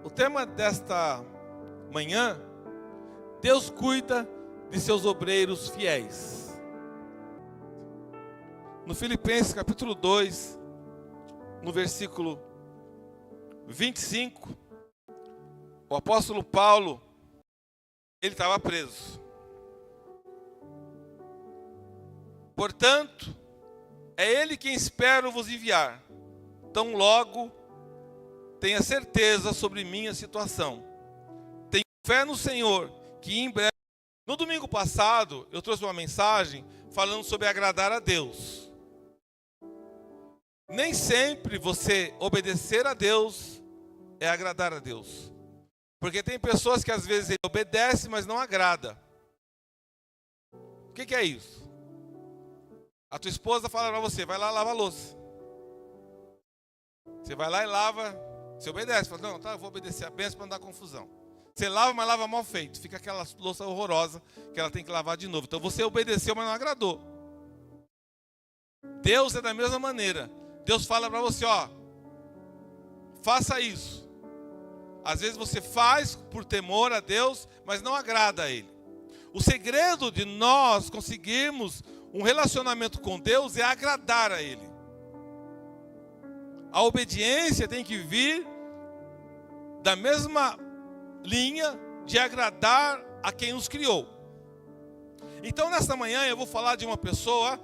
O tema desta manhã: Deus cuida de seus obreiros fiéis. No Filipenses capítulo 2, no versículo 25, o apóstolo Paulo, ele estava preso. Portanto, é ele quem espero vos enviar. Tão logo tenha certeza sobre minha situação. Tenho fé no Senhor, que em breve... No domingo passado, eu trouxe uma mensagem falando sobre agradar a Deus. Nem sempre você obedecer a Deus é agradar a Deus. Porque tem pessoas que às vezes ele obedece, mas não agrada. O que é isso? A tua esposa fala para você: vai lá lavar a louça. Você vai lá e lava, você obedece. Fala: não, tá, eu vou obedecer a bênção para não dar confusão. Você lava, mas lava mal feito. Fica aquela louça horrorosa que ela tem que lavar de novo. Então você obedeceu, mas não agradou. Deus é da mesma maneira. Deus fala para você: ó, faça isso. Às vezes você faz por temor a Deus, mas não agrada a Ele. O segredo de nós conseguirmos um relacionamento com Deus é agradar a Ele. A obediência tem que vir da mesma linha de agradar a quem nos criou. Então, nesta manhã eu vou falar de uma pessoa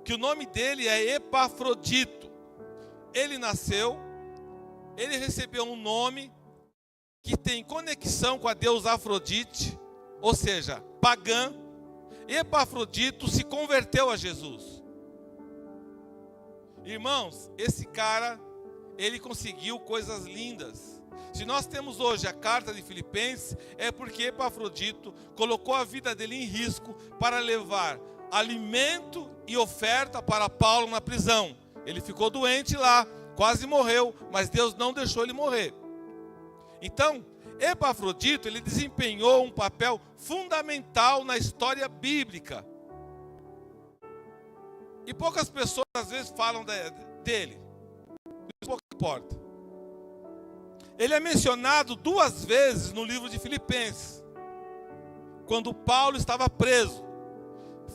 que o nome dele é Epafrodito. Ele nasceu, ele recebeu um nome que tem conexão com a deusa Afrodite, ou seja, pagã. Epafrodito se converteu a Jesus. Irmãos, esse cara, ele conseguiu coisas lindas. Se nós temos hoje a carta de Filipenses, é porque Epafrodito colocou a vida dele em risco para levar alimento e oferta para Paulo na prisão. Ele ficou doente lá, quase morreu, mas Deus não deixou ele morrer. Então, Epafrodito, ele desempenhou um papel fundamental na história bíblica. E poucas pessoas às vezes falam dele. Isso pouco importa. Ele é mencionado 2 vezes no livro de Filipenses, quando Paulo estava preso.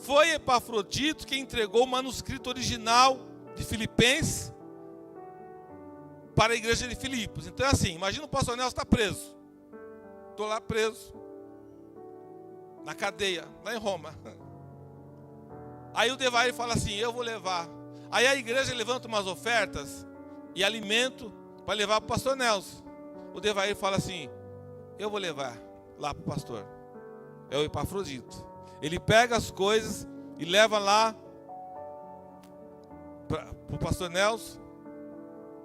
Foi Epafrodito quem entregou o manuscrito original de Filipenses para a igreja de Filipos. Então é assim, imagina o pastor Nelson está preso. Estou lá preso, na cadeia, lá em Roma. Aí o Devair fala assim: eu vou levar. Aí a igreja levanta umas ofertas e alimento para levar para o pastor Nelson. O Devair fala assim: eu vou levar lá para o pastor. É o Epafrodito. Ele pega as coisas e leva lá para o pastor Nelson.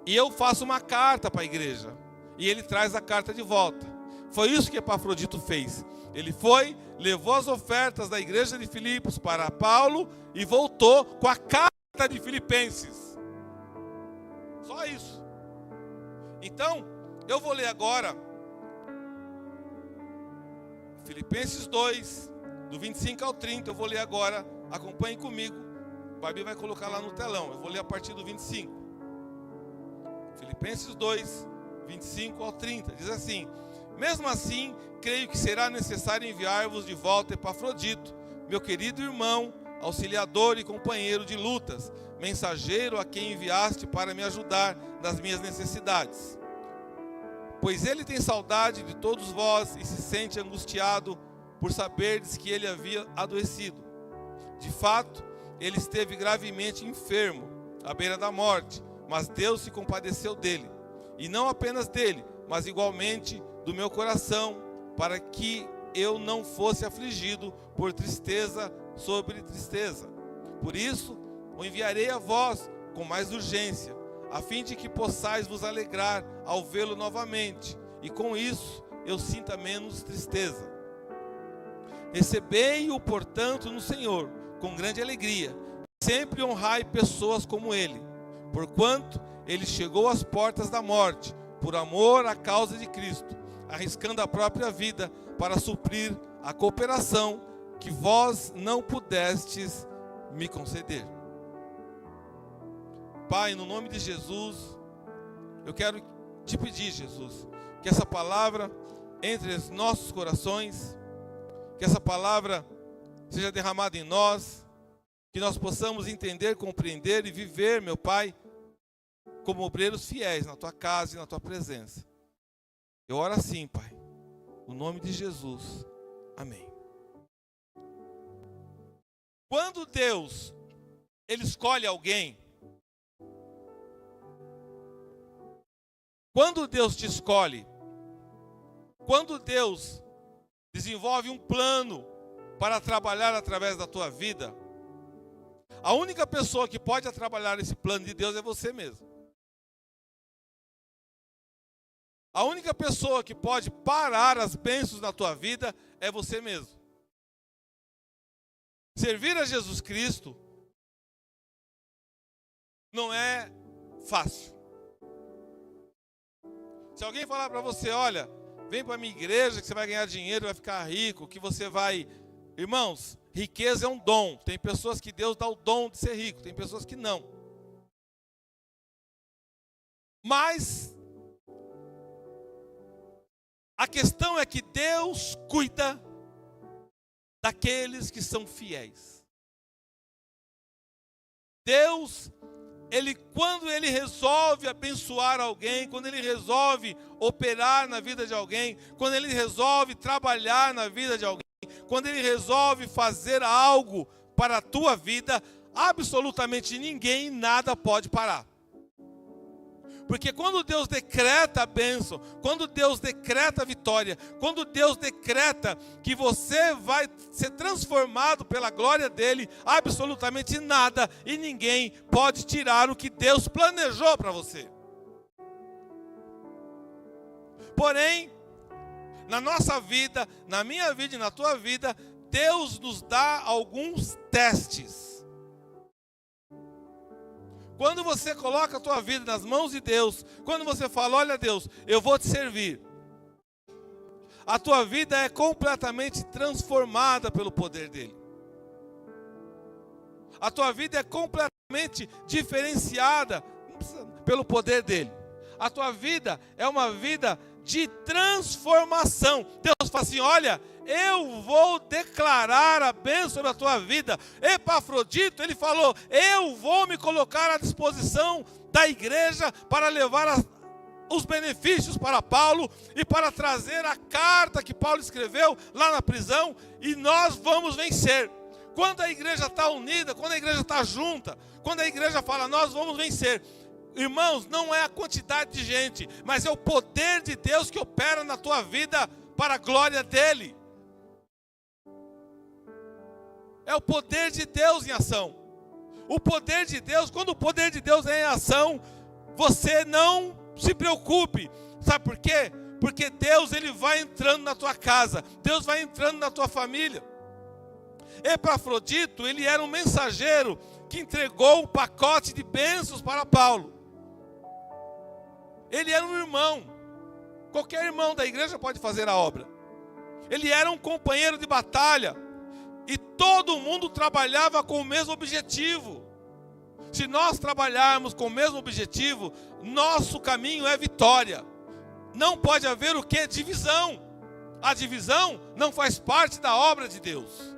E eu faço uma carta para a igreja. E ele traz a carta de volta. Foi isso que Epafrodito fez. Ele foi, levou as ofertas da igreja de Filipos para Paulo e voltou com a carta de Filipenses. Só isso. Então, eu vou ler agora Filipenses 2, do 25 ao 30. Eu vou ler agora, acompanhe comigo. O Babi vai colocar lá no telão. Eu vou ler a partir do 25. Filipenses 2, 25 ao 30. Diz assim: mesmo assim, creio que será necessário enviar-vos de volta Epafrodito, meu querido irmão, auxiliador e companheiro de lutas, mensageiro a quem enviaste para me ajudar nas minhas necessidades. Pois ele tem saudade de todos vós e se sente angustiado por saberdes que ele havia adoecido. De fato, ele esteve gravemente enfermo, à beira da morte, mas Deus se compadeceu dele. E não apenas dele, mas igualmente do meu coração, para que eu não fosse afligido por tristeza sobre tristeza. Por isso, o enviarei a vós com mais urgência, a fim de que possais vos alegrar ao vê-lo novamente, e com isso eu sinta menos tristeza. Recebei-o, portanto, no Senhor, com grande alegria. Sempre honrai pessoas como ele, porquanto ele chegou às portas da morte, por amor à causa de Cristo, arriscando a própria vida para suprir a cooperação que vós não pudestes me conceder. Pai, no nome de Jesus, eu quero te pedir, Jesus, que essa palavra entre os nossos corações, que essa palavra seja derramada em nós, que nós possamos entender, compreender e viver, meu Pai, como obreiros fiéis na Tua casa e na Tua presença. Eu oro assim, Pai, no nome de Jesus. Amém. Quando Deus, Ele escolhe alguém, quando Deus te escolhe, quando Deus desenvolve um plano para trabalhar através da tua vida, a única pessoa que pode trabalhar esse plano de Deus é você mesmo. A única pessoa que pode parar as bênçãos na tua vida é você mesmo. Servir a Jesus Cristo não é fácil. Se alguém falar para você, olha, vem para a minha igreja que você vai ganhar dinheiro, vai ficar rico, que você vai... Irmãos, riqueza é um dom. Tem pessoas que Deus dá o dom de ser rico, tem pessoas que não. Mas a questão é que Deus cuida daqueles que são fiéis. Deus, quando Ele resolve abençoar alguém, quando Ele resolve operar na vida de alguém, quando Ele resolve trabalhar na vida de alguém, quando Ele resolve fazer algo para a tua vida, absolutamente ninguém, nada pode parar. Porque quando Deus decreta a bênção, quando Deus decreta a vitória, quando Deus decreta que você vai ser transformado pela glória dEle, absolutamente nada e ninguém pode tirar o que Deus planejou para você. Porém, na nossa vida, na minha vida e na tua vida, Deus nos dá alguns testes. Quando você coloca a tua vida nas mãos de Deus, quando você fala, olha Deus, eu vou te servir, a tua vida é completamente transformada pelo poder dEle. A tua vida é completamente diferenciada pelo poder dEle. A tua vida é uma vida de transformação. Deus fala assim, olha, eu vou declarar a bênção sobre a tua vida. Epafrodito, ele falou, eu vou me colocar à disposição da igreja para levar os benefícios para Paulo e para trazer a carta que Paulo escreveu lá na prisão, e nós vamos vencer. Quando a igreja está unida, quando a igreja está junta, quando a igreja fala, nós vamos vencer. Irmãos, não é a quantidade de gente, mas é o poder de Deus que opera na tua vida para a glória dEle. É o poder de Deus em ação. O poder de Deus, quando o poder de Deus é em ação, você não se preocupe. Sabe por quê? Porque Deus, Ele vai entrando na tua casa, Deus vai entrando na tua família. Epafrodito, ele era um mensageiro que entregou um pacote de bênçãos para Paulo. Ele era um irmão. Qualquer irmão da igreja pode fazer a obra. Ele era um companheiro de batalha. E todo mundo trabalhava com o mesmo objetivo. Se nós trabalharmos com o mesmo objetivo, nosso caminho é vitória. Não pode haver o que? Divisão. A divisão não faz parte da obra de Deus.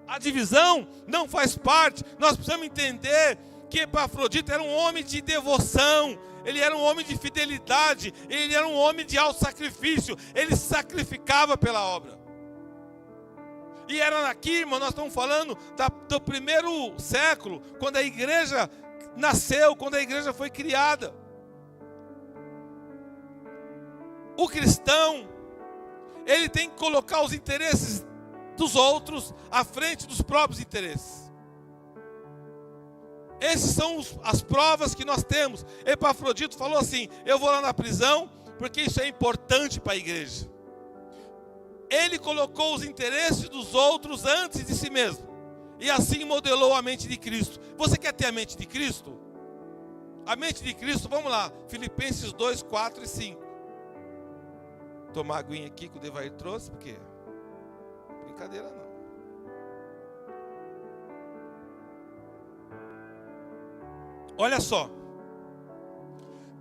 A divisão não faz parte. Nós precisamos entender que Epafrodito era um homem de devoção, ele era um homem de fidelidade, ele era um homem de alto sacrifício, ele se sacrificava pela obra. E era aqui, irmão, nós estamos falando do primeiro século, quando a igreja nasceu, quando a igreja foi criada. O cristão, ele tem que colocar os interesses dos outros à frente dos próprios interesses. Essas são as provas que nós temos. Epafrodito falou assim, eu vou lá na prisão, porque isso é importante para a igreja. Ele colocou os interesses dos outros antes de si mesmo. E assim modelou a mente de Cristo. Você quer ter a mente de Cristo? A mente de Cristo, vamos lá. Filipenses 2, 4 e 5. Tomar a aguinha aqui que o Devair trouxe, porque brincadeira não. Olha só.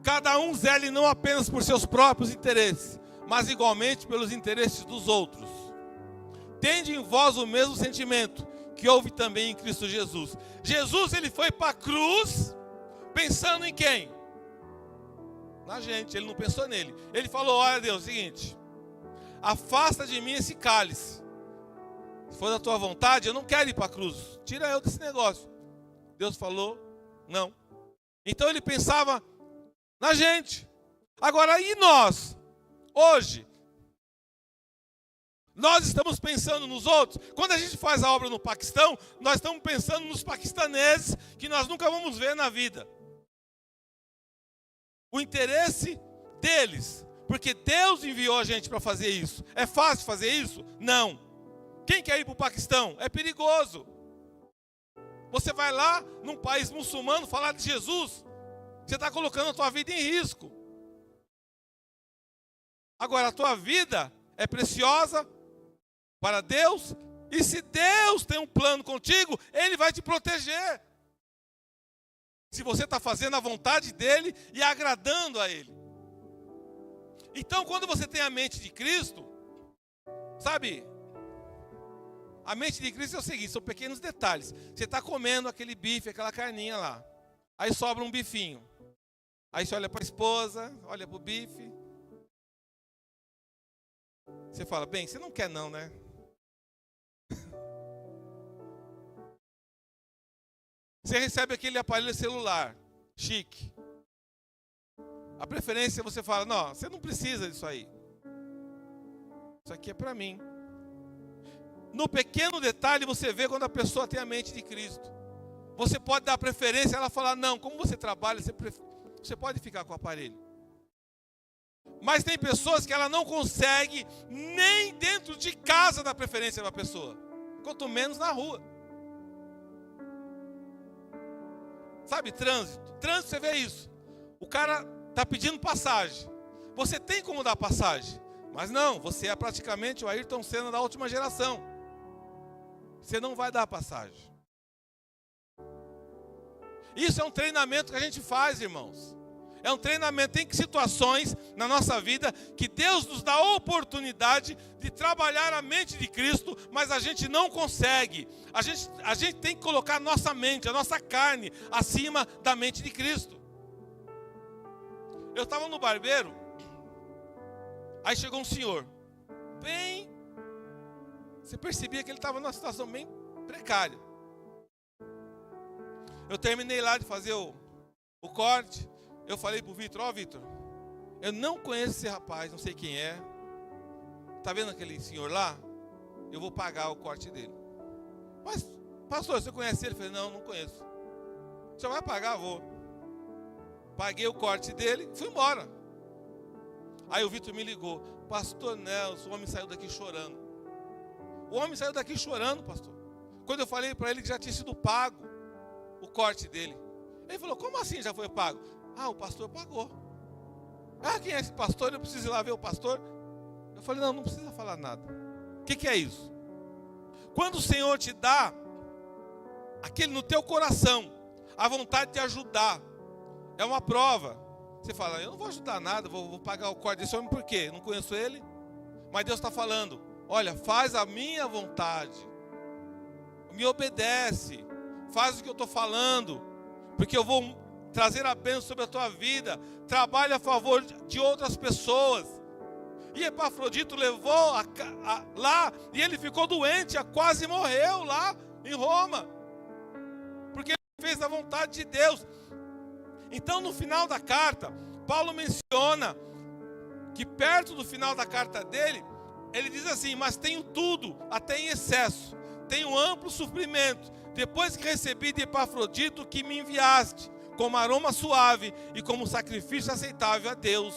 Cada um zele não apenas por seus próprios interesses, mas igualmente pelos interesses dos outros. Tende em vós o mesmo sentimento que houve também em Cristo Jesus. Jesus, ele foi para a cruz pensando em quem? Na gente, ele não pensou nele. Ele falou: olha Deus, é o seguinte, afasta de mim esse cálice. Se for da tua vontade, eu não quero ir para a cruz. Tira eu desse negócio. Deus falou: não. Então ele pensava na gente. Agora, e nós? Hoje, nós estamos pensando nos outros. Quando a gente faz a obra no Paquistão, nós estamos pensando nos paquistaneses que nós nunca vamos ver na vida. O interesse deles, porque Deus enviou a gente para fazer isso. É fácil fazer isso? Não. Quem quer ir para o Paquistão? É perigoso. Você vai lá, num país muçulmano, falar de Jesus, você está colocando a tua vida em risco. Agora, a tua vida é preciosa para Deus, e se Deus tem um plano contigo, Ele vai te proteger. Se você está fazendo a vontade dEle e agradando a Ele. Então, quando você tem a mente de Cristo, sabe, a mente de Cristo é o seguinte, são pequenos detalhes. Você está comendo aquele bife, aquela carninha lá, aí sobra um bifinho. Aí você olha para a esposa, olha para o bife. Você fala: bem, você não quer não, né? Você recebe aquele aparelho celular chique. A preferência você fala: não, você não precisa disso aí. Isso aqui é para mim. No pequeno detalhe você vê quando a pessoa tem a mente de Cristo. Você pode dar preferência, ela falar: não, como você trabalha, você pode ficar com o aparelho. Mas tem pessoas que ela não consegue nem dentro de casa dar preferência para a pessoa, quanto menos na rua. Sabe, trânsito, você vê isso. O cara está pedindo passagem. Você tem como dar passagem, mas não, você é praticamente o Ayrton Senna da última geração. Você não vai dar passagem. Isso é um treinamento que a gente faz, irmãos. É um treinamento. Tem situações na nossa vida que Deus nos dá a oportunidade de trabalhar a mente de Cristo, mas a gente não consegue. A gente tem que colocar a nossa mente, a nossa carne acima da mente de Cristo. Eu estava no barbeiro, aí chegou um senhor, bem, você percebia que ele estava numa situação bem precária. Eu terminei lá de fazer o corte. Eu falei para o Vitor: ó Vitor, eu não conheço esse rapaz, não sei quem é. Está vendo aquele senhor lá? Eu vou pagar o corte dele. Mas, pastor, você conhece ele? Eu falei: não, não conheço. Você vai pagar? Vou. Paguei o corte dele, fui embora. Aí o Vitor me ligou: pastor Nelson, o homem saiu daqui chorando. O homem saiu daqui chorando, pastor. Quando eu falei para ele que já tinha sido pago o corte dele. Ele falou: como assim já foi pago? Ah, o pastor pagou. Ah, quem é esse pastor? Eu preciso ir lá ver o pastor. Eu falei: não, não precisa falar nada. O que é isso? Quando o Senhor te dá aquele no teu coração, a vontade de ajudar, é uma prova. Você fala: eu não vou ajudar nada, vou pagar o corte desse homem por quê? Eu não conheço ele. Mas Deus está falando: olha, faz a minha vontade, me obedece, faz o que eu estou falando, porque eu vou trazer a bênção sobre a tua vida. Trabalha a favor de outras pessoas. E Epafrodito levou lá, e ele ficou doente, quase morreu lá em Roma, porque ele fez a vontade de Deus. Então, no final da carta, Paulo menciona que perto do final da carta dele, ele diz assim: mas tenho tudo, até em excesso, tenho amplo suprimento, depois que recebi de Epafrodito que me enviaste, como aroma suave e como sacrifício aceitável a Deus,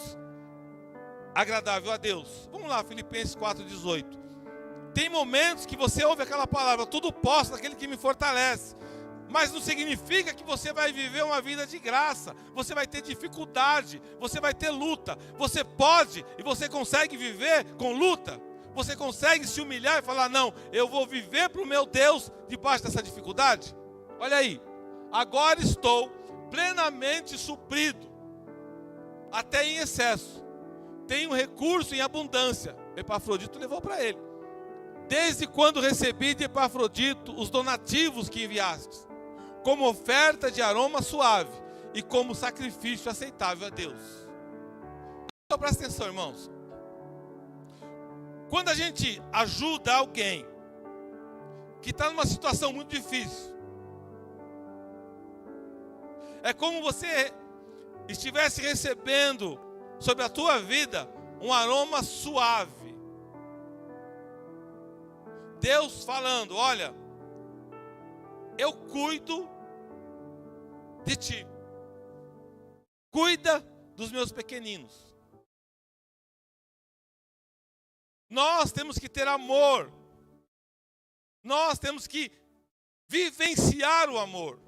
agradável a Deus. Vamos lá, Filipenses 4,18. Tem momentos que você ouve aquela palavra: tudo posso naquele que me fortalece. Mas não significa que você vai viver uma vida de graça. Você vai ter dificuldade, você vai ter luta. Você pode e você consegue viver com luta. Você consegue se humilhar e falar: não, eu vou viver para o meu Deus debaixo dessa dificuldade. Olha aí, agora estou plenamente suprido. até em excesso. Tenho recurso em abundância. Epafrodito levou para ele. Desde quando recebi de Epafrodito os donativos que enviastes, como oferta de aroma suave e como sacrifício aceitável a Deus. Então presta atenção, irmãos. Quando a gente ajuda alguém que está numa situação muito difícil, é como você estivesse recebendo sobre a tua vida um aroma suave. Deus falando: olha, eu cuido de ti. Cuida dos meus pequeninos. Nós temos que ter amor. Nós temos que vivenciar o amor.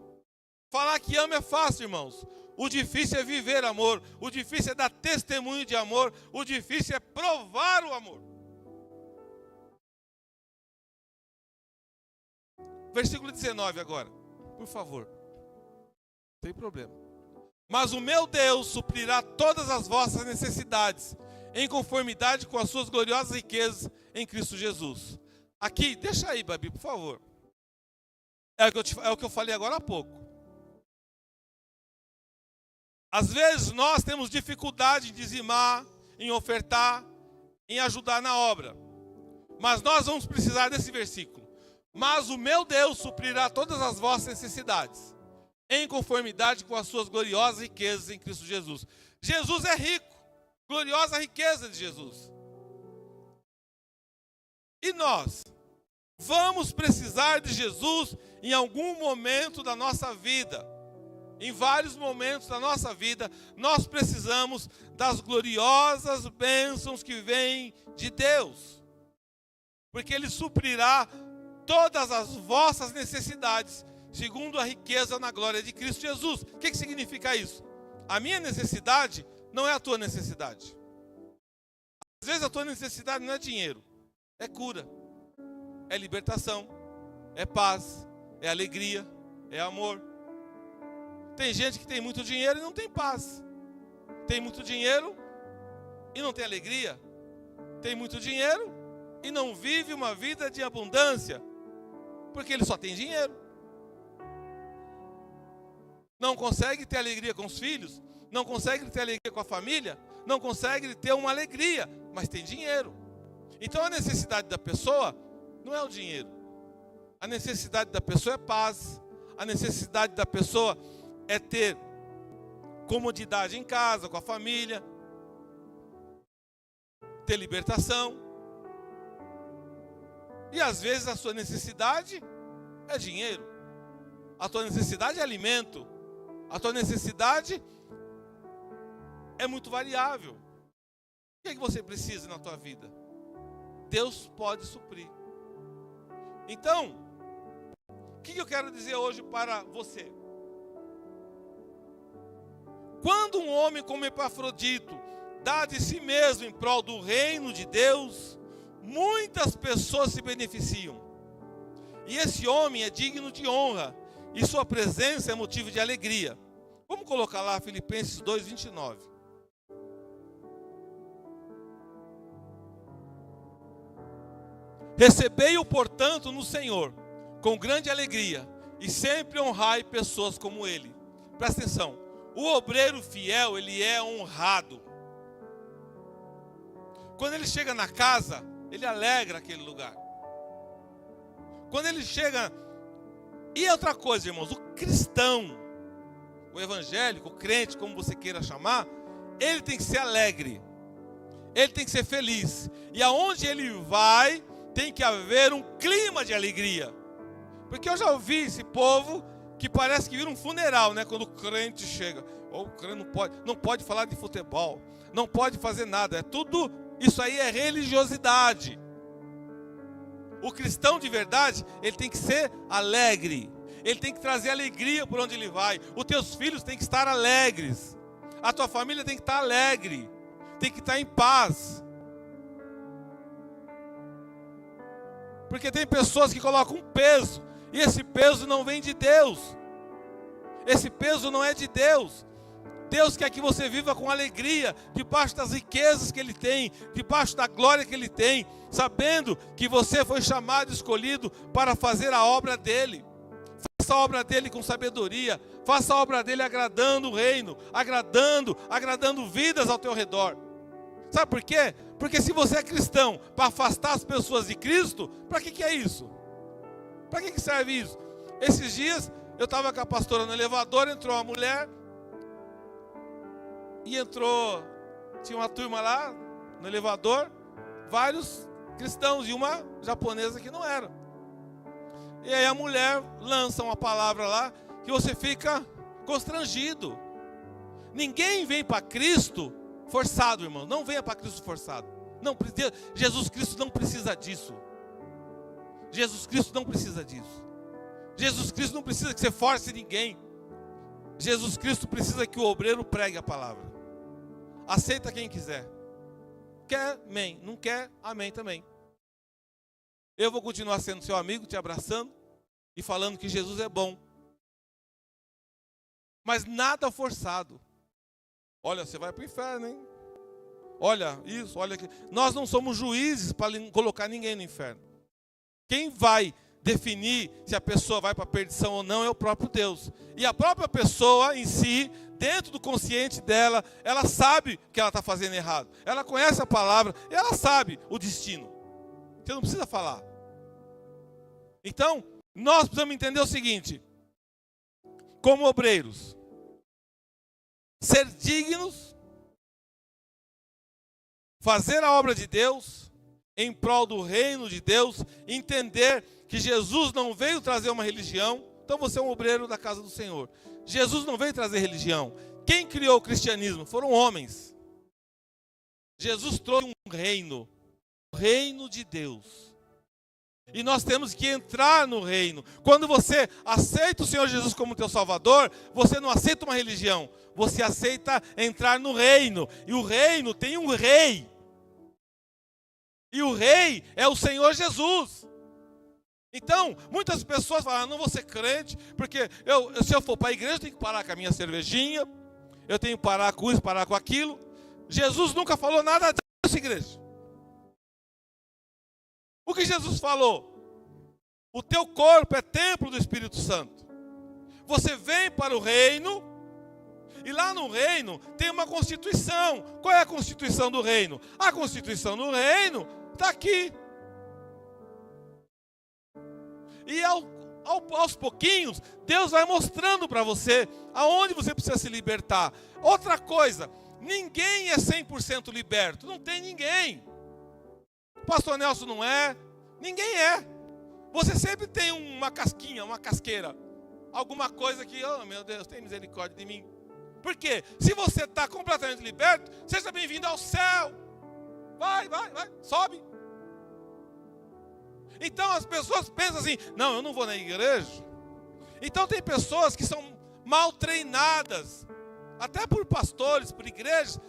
Falar que ama é fácil, irmãos. O difícil é viver amor. O difícil é dar testemunho de amor. O difícil é provar o amor. Versículo 19 agora, por favor. Não tem problema. Mas o meu Deus suprirá todas as vossas necessidades, em conformidade com as suas gloriosas riquezas em Cristo Jesus. Aqui, deixa aí, Babi, por favor. É o que eu falei agora há pouco. Às vezes nós temos dificuldade em dizimar, em ofertar, em ajudar na obra. Mas nós vamos precisar desse versículo. Mas o meu Deus suprirá todas as vossas necessidades, em conformidade com as suas gloriosas riquezas em Cristo Jesus. Jesus é rico, gloriosa riqueza de Jesus. E nós vamos precisar de Jesus em algum momento da nossa vida. Em vários momentos da nossa vida, nós precisamos das gloriosas bênçãos que vêm de Deus. Porque Ele suprirá todas as vossas necessidades, segundo a riqueza na glória de Cristo Jesus. O que significa isso? A minha necessidade não é a tua necessidade. Às vezes a tua necessidade não é dinheiro, é cura, é libertação, é paz, é alegria, é amor. Tem gente que tem muito dinheiro e não tem paz. Tem muito dinheiro e não tem alegria. Tem muito dinheiro e não vive uma vida de abundância, porque ele só tem dinheiro. Não consegue ter alegria com os filhos, não consegue ter alegria com a família, não consegue ter uma alegria, mas tem dinheiro. Então a necessidade da pessoa não é o dinheiro. A necessidade da pessoa é paz. A necessidade da pessoa é ter comodidade em casa, com a família, ter libertação. E às vezes a sua necessidade é dinheiro. A tua necessidade é alimento. A tua necessidade é muito variável. O que é que você precisa na tua vida? Deus pode suprir. Então, o que eu quero dizer hoje para você? Quando um homem como Epafrodito dá de si mesmo em prol do reino de Deus, muitas pessoas se beneficiam. E esse homem é digno de honra, e sua presença é motivo de alegria. Vamos colocar lá Filipenses 2:29. Recebei-o, portanto, no Senhor, com grande alegria, e sempre honrai pessoas como ele. Presta atenção, o obreiro fiel, ele é honrado. Quando ele chega na casa, ele alegra aquele lugar. Quando ele chega... E outra coisa, irmãos, o cristão, o evangélico, o crente, como você queira chamar, ele tem que ser alegre. Ele tem que ser feliz. E aonde ele vai, tem que haver um clima de alegria. Porque eu já ouvi esse povo que parece que vira um funeral, né? Quando o crente chega. Ou o crente não pode falar de futebol, não pode fazer nada. É tudo, isso aí é religiosidade. O cristão de verdade, ele tem que ser alegre. Ele tem que trazer alegria por onde ele vai. Os teus filhos têm que estar alegres. A tua família tem que estar alegre. Tem que estar em paz. Porque tem pessoas que colocam um peso, e esse peso não vem de Deus. Esse peso não é de Deus. Deus quer que você viva com alegria, debaixo das riquezas que Ele tem, debaixo da glória que Ele tem, sabendo que você foi chamado e escolhido para fazer a obra dEle. Faça a obra dEle com sabedoria, faça a obra dEle agradando o reino, agradando vidas ao teu redor. Sabe por quê? Porque se você é cristão para afastar as pessoas de Cristo, para que é isso? Para que serve isso? Esses dias eu estava com a pastora no elevador, entrou uma mulher, e tinha uma turma lá no elevador, vários cristãos e uma japonesa que não era. E aí a mulher lança uma palavra lá que você fica constrangido. Ninguém vem para Cristo forçado, irmão. Não venha para Cristo forçado. Não, Jesus Cristo não precisa disso. Jesus Cristo não precisa disso. Jesus Cristo não precisa que você force ninguém. Jesus Cristo precisa que o obreiro pregue a palavra. Aceita quem quiser. Quer, amém. Não quer, amém também. Eu vou continuar sendo seu amigo, te abraçando e falando que Jesus é bom. Mas nada forçado. Olha, você vai para o inferno, hein? Olha isso, olha aqui. Nós não somos juízes para colocar ninguém no inferno. Quem vai definir se a pessoa vai para a perdição ou não é o próprio Deus. E a própria pessoa em si, dentro do consciente dela, ela sabe que ela está fazendo errado. Ela conhece a palavra, ela sabe o destino. Você não precisa falar. Então, nós precisamos entender o seguinte: como obreiros, ser dignos, fazer a obra de Deus, em prol do reino de Deus, entender que Jesus não veio trazer uma religião. Então você é um obreiro da casa do Senhor. Jesus não veio trazer religião. Quem criou o cristianismo? Foram homens. Jesus trouxe um reino, o reino de Deus. E nós temos que entrar no reino. Quando você aceita o Senhor Jesus como teu Salvador, você não aceita uma religião, você aceita entrar no reino. E o reino tem um rei. E o rei é o Senhor Jesus. Então, muitas pessoas falam: não vou ser crente, porque se eu for para a igreja, eu tenho que parar com a minha cervejinha, eu tenho que parar com isso, parar com aquilo. Jesus nunca falou nada disso, igreja. O que Jesus falou? O teu corpo é templo do Espírito Santo. Você vem para o reino, e lá no reino tem uma constituição. Qual é a constituição do reino? A constituição do reino está aqui. E aos pouquinhos, Deus vai mostrando para você aonde você precisa se libertar. Outra coisa, ninguém é 100% liberto. Não tem ninguém. O pastor Nelson não é. Ninguém é. Você sempre tem uma casquinha, uma casqueira. Alguma coisa que, oh meu Deus, tem misericórdia de mim. Por quê? Se você está completamente liberto, seja bem-vindo ao céu. Vai, sobe. Então as pessoas pensam assim: não, eu não vou na igreja. Então tem pessoas que são mal treinadas, até por pastores, por igrejas,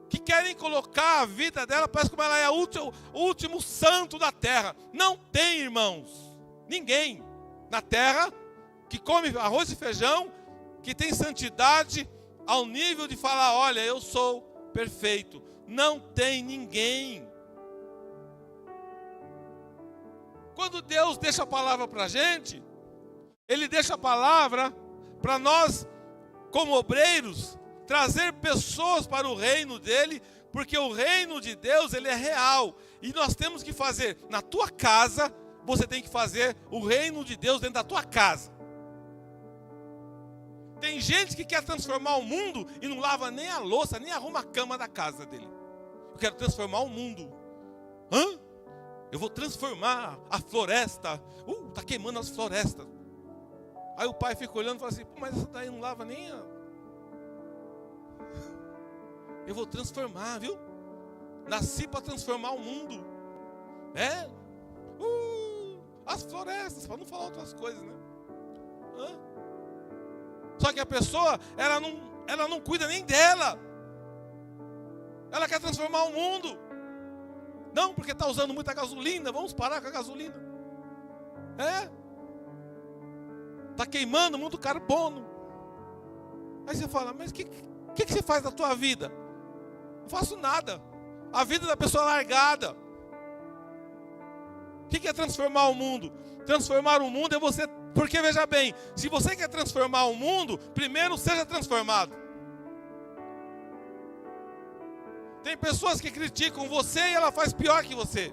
que querem colocar a vida dela, parece como ela é o último santo da terra. Não tem, irmãos, ninguém na terra que come arroz e feijão, que tem santidade ao nível de falar: olha, eu sou perfeito. Não tem ninguém. Quando Deus deixa a palavra para a gente, Ele deixa a palavra para nós, como obreiros, trazer pessoas para o reino dEle, porque o reino de Deus, ele é real. E nós temos que fazer, na tua casa, você tem que fazer o reino de Deus dentro da tua casa. Tem gente que quer transformar o mundo e não lava nem a louça, nem arruma a cama da casa dele. Eu quero transformar o mundo. Hã? Eu vou transformar a floresta. Está queimando as florestas. Aí o pai fica olhando e fala assim: mas essa daí não lava nem a... Eu vou transformar, viu? Nasci para transformar o mundo. As florestas, para não falar outras coisas, né? Só que a pessoa, ela não cuida nem dela. Ela quer transformar o mundo. Não, porque está usando muita gasolina, vamos parar com a gasolina. Está queimando muito carbono. Aí você fala: mas O que você faz da tua vida? Não faço nada. A vida da pessoa é largada. O que é transformar o mundo? Transformar o mundo é você... Porque veja bem, se você quer transformar o mundo, primeiro seja transformado. Tem pessoas que criticam você e ela faz pior que você.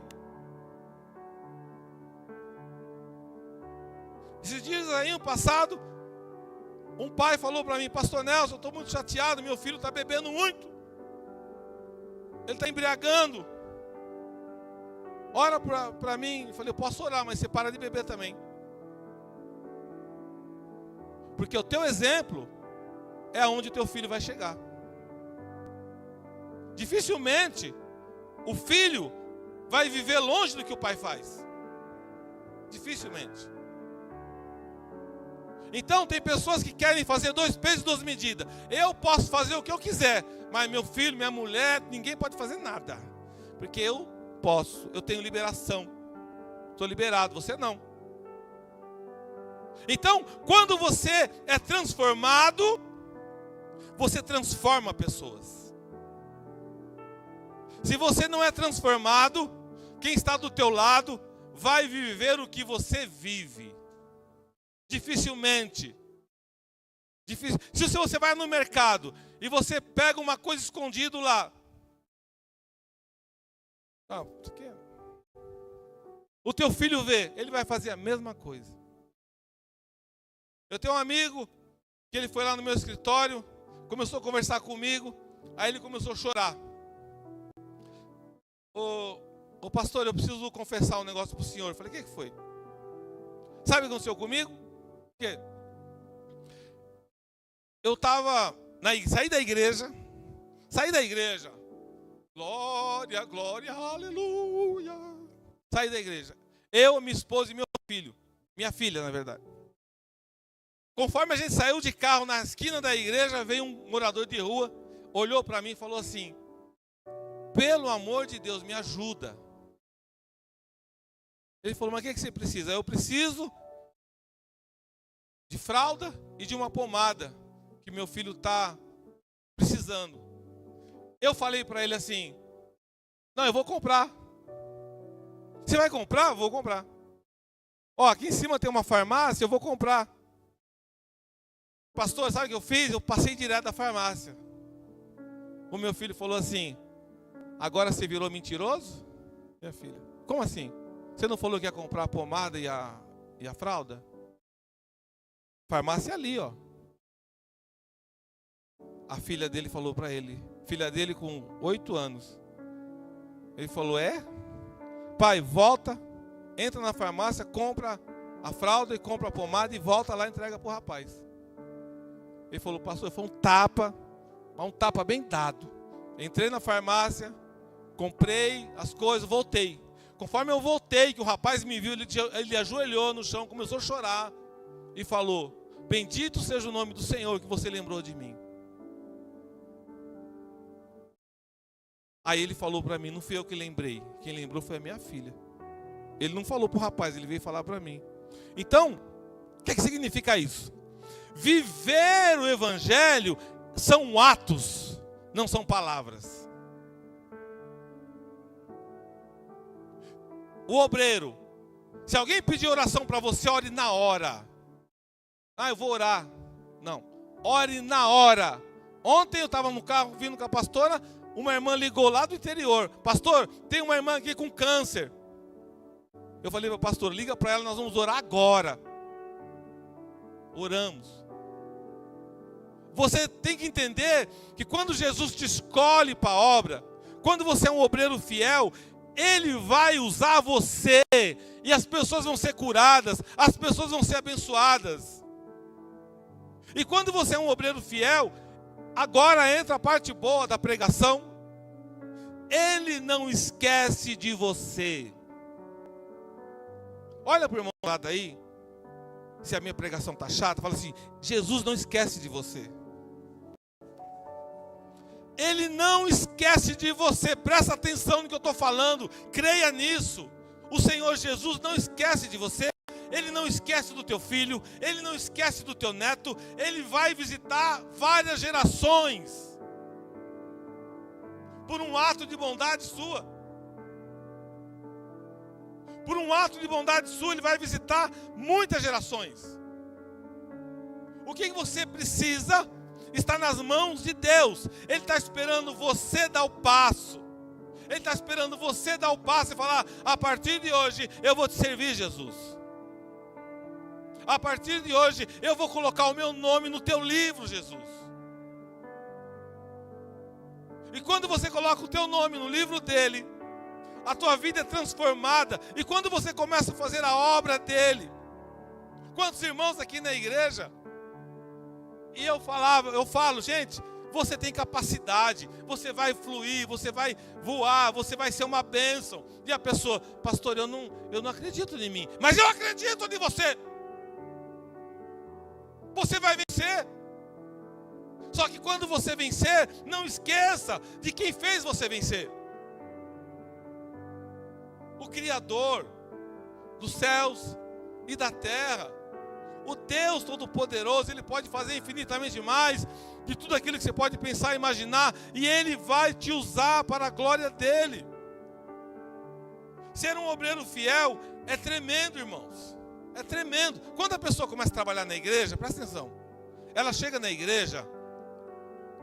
Esses dias aí, no passado, um pai falou para mim: Pastor Nelson, eu estou muito chateado, meu filho está bebendo muito. Ele está embriagando. Ora para mim. Eu falei: eu posso orar, mas você para de beber também. Porque o teu exemplo é aonde o teu filho vai chegar. Dificilmente o filho vai viver longe do que o pai faz. Dificilmente. Então tem pessoas que querem fazer 2 pesos e 2 medidas. Eu posso fazer o que eu quiser, mas meu filho, minha mulher, ninguém pode fazer nada. Porque eu posso, eu tenho liberação. Estou liberado, você não. Então, quando você é transformado, você transforma pessoas. Se você não é transformado, quem está do teu lado vai viver o que você vive. Dificilmente. Se você vai no mercado e você pega uma coisa escondida lá. O teu filho vê, ele vai fazer a mesma coisa. Eu tenho um amigo que ele foi lá no meu escritório, começou a conversar comigo, aí ele começou a chorar. Ô pastor, eu preciso confessar um negócio para o senhor. Eu falei: o que foi? Sabe o que aconteceu comigo? O quê? Eu estava, saí da igreja, glória, glória, aleluia. Saí da igreja, eu, minha esposa e meu filho, minha filha na verdade. Conforme a gente saiu de carro na esquina da igreja, veio um morador de rua, olhou para mim e falou assim: pelo amor de Deus, me ajuda. Ele falou: mas o que você precisa? Eu preciso de fralda e de uma pomada, que meu filho está precisando. Eu falei para ele assim: não, eu vou comprar. Você vai comprar? Vou comprar. Ó, aqui em cima tem uma farmácia, eu vou comprar. Pastor, sabe o que eu fiz? Eu passei direto da farmácia. O meu filho falou assim: agora você virou mentiroso? Minha filha: como assim? Você não falou que ia comprar a pomada e a fralda? Farmácia ali, ó. A filha dele falou para ele, filha dele com 8 anos. Ele falou: é? Pai, volta, entra na farmácia, compra a fralda e compra a pomada e volta lá e entrega para o rapaz. Ele falou: pastor, foi um tapa bem dado. Entrei na farmácia, comprei as coisas, voltei. Conforme eu voltei, que o rapaz me viu, ele ajoelhou no chão, começou a chorar e falou: bendito seja o nome do Senhor que você lembrou de mim. Aí ele falou para mim: não fui eu que lembrei, quem lembrou foi a minha filha. Ele não falou para o rapaz, ele veio falar para mim. Então, o que significa isso? Viver o evangelho são atos, não são palavras. O obreiro, se alguém pedir oração para você, ore na hora. Ah, eu vou orar. Não, ore na hora. Ontem eu estava no carro vindo com a pastora, uma irmã ligou lá do interior: pastor, tem uma irmã aqui com câncer. Eu falei para o pastor: liga para ela, nós vamos orar agora. Oramos. Você tem que entender que quando Jesus te escolhe para a obra, quando você é um obreiro fiel, Ele vai usar você e as pessoas vão ser curadas, as pessoas vão ser abençoadas. E quando você é um obreiro fiel, agora entra a parte boa da pregação, Ele não esquece de você. Olha para o irmão lá daí, se a minha pregação está chata, fala assim: Jesus não esquece de você. Ele não esquece de você. Presta atenção no que eu estou falando, creia nisso. O Senhor Jesus não esquece de você. Ele não esquece do teu filho, Ele não esquece do teu neto, Ele vai visitar várias gerações, por um ato de bondade sua. Por um ato de bondade sua, Ele vai visitar muitas gerações. O que você precisa está nas mãos de Deus. Ele está esperando você dar o passo. Ele está esperando você dar o passo e falar: a partir de hoje eu vou te servir, Jesus. A partir de hoje eu vou colocar o meu nome no teu livro, Jesus. E quando você coloca o teu nome no livro dele, a tua vida é transformada. E quando você começa a fazer a obra dele, quantos irmãos aqui na igreja, e eu falo, gente, você tem capacidade, você vai fluir, você vai voar, você vai ser uma bênção. E a pessoa: pastor, eu não acredito em mim, mas eu acredito em você. Você vai vencer. Só que quando você vencer, não esqueça de quem fez você vencer. O Criador dos céus e da terra, o Deus Todo-Poderoso. Ele pode fazer infinitamente mais de tudo aquilo que você pode pensar e imaginar, e Ele vai te usar para a glória dEle. Ser um obreiro fiel é tremendo, irmãos, é tremendo. Quando a pessoa começa a trabalhar na igreja, presta atenção, ela chega na igreja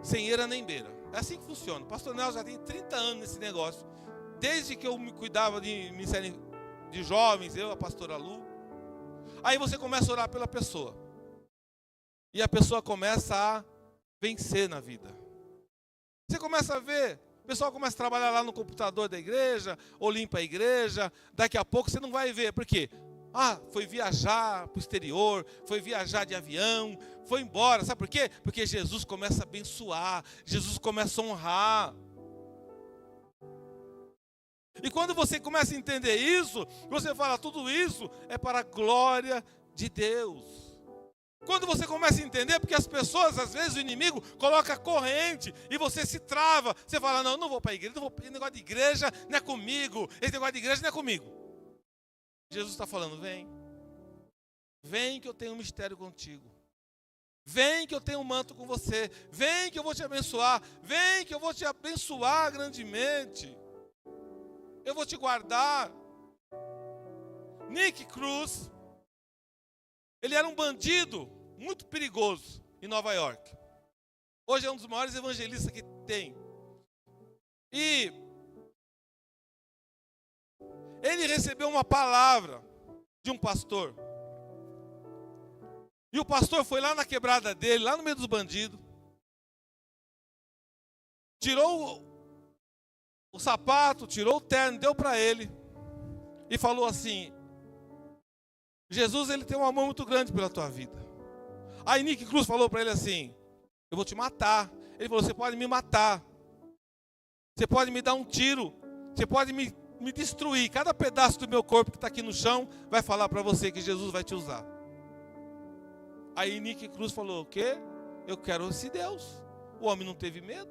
sem eira nem beira. É assim que funciona. O pastor Nelson já tem 30 anos nesse negócio, desde que eu me cuidava de ministério de jovens, eu, a pastora Lu. Aí você começa a orar pela pessoa, e a pessoa começa a vencer na vida. Você começa a ver, o pessoal começa a trabalhar lá no computador da igreja, ou limpa a igreja. Daqui a pouco você não vai ver, por quê? Foi viajar para o exterior, foi viajar de avião, foi embora. Sabe por quê? Porque Jesus começa a abençoar, Jesus começa a honrar. E quando você começa a entender isso, você fala: tudo isso é para a glória de Deus. Quando você começa a entender, porque as pessoas, às vezes o inimigo coloca corrente e você se trava. Você fala: não vou para a igreja, esse negócio de igreja não é comigo, esse negócio de igreja não é comigo. Jesus está falando: vem que eu tenho um mistério contigo. Vem que eu tenho um manto com você. Vem que eu vou te abençoar. Vem que eu vou te abençoar grandemente. Eu vou te guardar. Nick Cruz, ele era um bandido muito perigoso em Nova York. Hoje é um dos maiores evangelistas que tem. E ele recebeu uma palavra de um pastor. E o pastor foi lá na quebrada dele, lá no meio dos bandidos, tirou o sapato, tirou o terno, deu para ele e falou assim: Jesus, ele tem um amor muito grande pela tua vida. Aí Nick Cruz falou para ele assim: eu vou te matar. Ele falou: você pode me matar, você pode me dar um tiro, você pode me destruir. Cada pedaço do meu corpo que está aqui no chão vai falar para você que Jesus vai te usar. Aí Nick Cruz falou: o quê? Eu quero esse Deus. O homem não teve medo.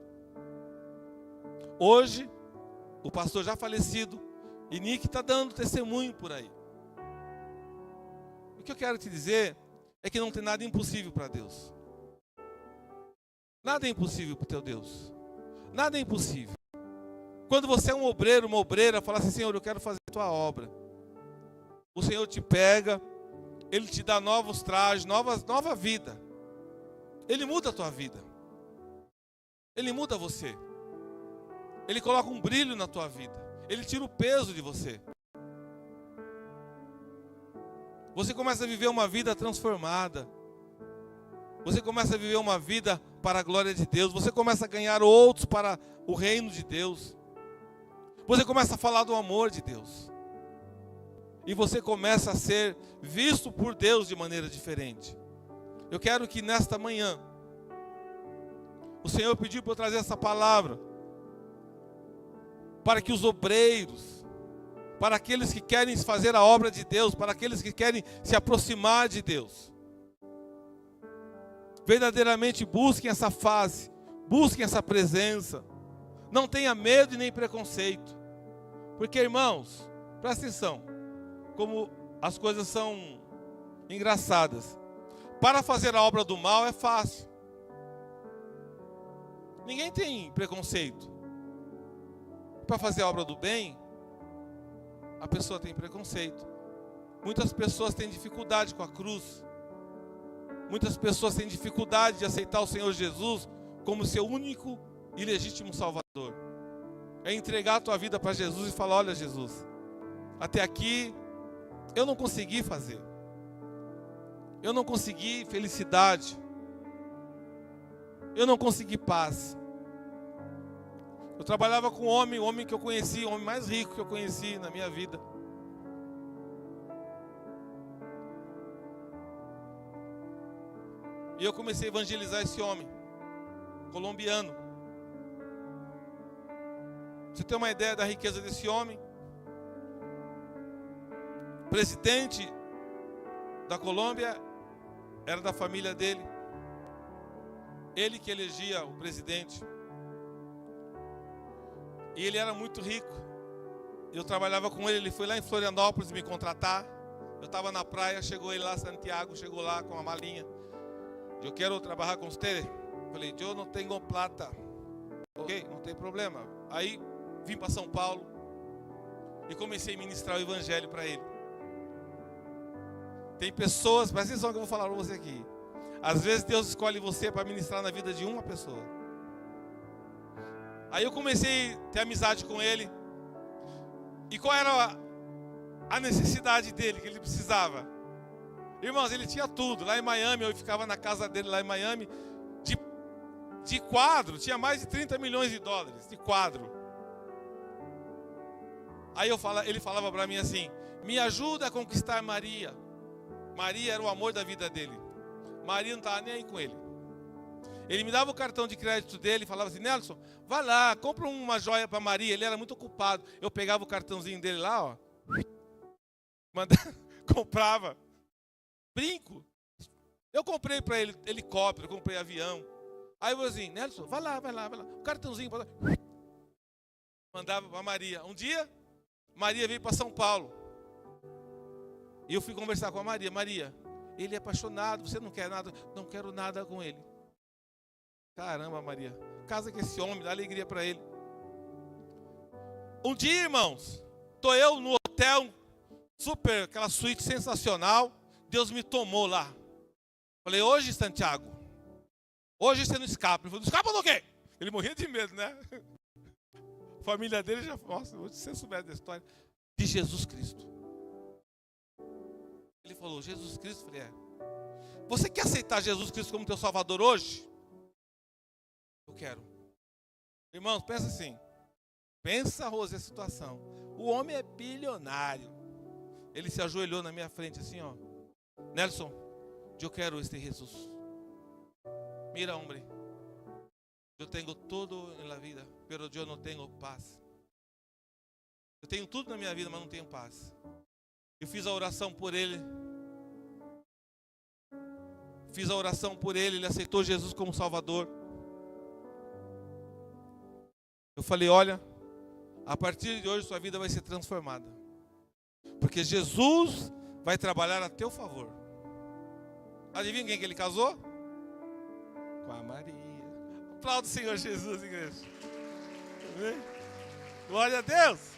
Hoje, o pastor já falecido, e Nick está dando testemunho por aí. O que eu quero te dizer é que não tem nada impossível para Deus. Nada é impossível para o teu Deus. Nada é impossível. Quando você é um obreiro, uma obreira, fala assim: Senhor, eu quero fazer a tua obra. O Senhor te pega, Ele te dá novos trajes, nova vida. Ele muda a tua vida. Ele muda você. Ele coloca um brilho na tua vida. Ele tira o peso de você. Você começa a viver uma vida transformada. Você começa a viver uma vida para a glória de Deus. Você começa a ganhar outros para o reino de Deus. Você começa a falar do amor de Deus. E você começa a ser visto por Deus de maneira diferente. Eu quero que nesta manhã, o Senhor pediu para eu trazer essa palavra, para que os obreiros, para aqueles que querem fazer a obra de Deus, para aqueles que querem se aproximar de Deus, verdadeiramente busquem essa face, busquem essa presença. Não tenha medo e nem preconceito. Porque, irmãos, presta atenção, como as coisas são engraçadas. Para fazer a obra do mal é fácil. Ninguém tem preconceito. Para fazer a obra do bem, a pessoa tem preconceito. Muitas pessoas têm dificuldade com a cruz. Muitas pessoas têm dificuldade de aceitar o Senhor Jesus como seu único e legítimo Salvador. É entregar a tua vida para Jesus e falar: olha, Jesus, até aqui eu não consegui fazer. Eu não consegui felicidade. Eu não consegui paz. Eu trabalhava com um homem, o homem que eu conheci, o homem mais rico que eu conheci na minha vida. E eu comecei a evangelizar esse homem, colombiano. Você tem uma ideia da riqueza desse homem? O presidente da Colômbia era da família dele. Ele que elegia o presidente. E ele era muito rico. Eu trabalhava com ele, ele foi lá em Florianópolis me contratar. Eu estava na praia, chegou ele lá, Santiago, chegou lá com a malinha. Eu quero trabalhar com você. Falei, eu não tenho plata. Ok, não tem problema. Aí vim para São Paulo e comecei a ministrar o evangelho para ele. Tem pessoas, presta atenção que eu vou falar para você aqui. Às vezes Deus escolhe você para ministrar na vida de uma pessoa. Aí eu comecei a ter amizade com ele. E qual era a necessidade dele, que ele precisava? Irmãos, ele tinha tudo. Lá em Miami, eu ficava na casa dele lá em Miami, de quadro, tinha mais de 30 milhões de dólares de quadro. Aí ele falava para mim assim: me ajuda a conquistar Maria. Maria era o amor da vida dele. Maria não estava nem aí com ele. Ele me dava o cartão de crédito dele e falava assim: Nelson, vai lá, compra uma joia para Maria. Ele era muito ocupado. Eu pegava o cartãozinho dele lá, ó, comprava brinco. Eu comprei para ele helicóptero, comprei avião. Aí eu falei assim: Nelson, vai lá. O cartãozinho, mandava para Maria. Um dia, Maria veio para São Paulo. E eu fui conversar com a Maria. Maria, ele é apaixonado, você não quer nada? Não quero nada com ele. Caramba, Maria, casa com esse homem, dá alegria para ele. Um dia, irmãos, estou eu no hotel, super, aquela suíte sensacional. Deus me tomou lá. Falei: hoje, Santiago, hoje você não escapa. Ele falou: não escapa do quê? Ele morria de medo, né? A família dele já, nossa, hoje você souber da história de Jesus Cristo. Ele falou: Jesus Cristo? Eu falei: é. Você quer aceitar Jesus Cristo como teu Salvador hoje? Eu quero. Irmãos, pensa assim. Pensa, Rose, a situação. O homem é bilionário. Ele se ajoelhou na minha frente assim, ó: Nelson, eu quero este Jesus. Mira, homem. Eu tenho tudo na vida, pero eu não tenho paz. Eu tenho tudo na minha vida, mas não tenho paz. Eu fiz a oração por ele. Ele aceitou Jesus como Salvador. Eu falei: olha, a partir de hoje sua vida vai ser transformada. Porque Jesus vai trabalhar a teu favor. Adivinha quem que ele casou? Com a Maria. Aplauda o Senhor Jesus, igreja. Glória a Deus.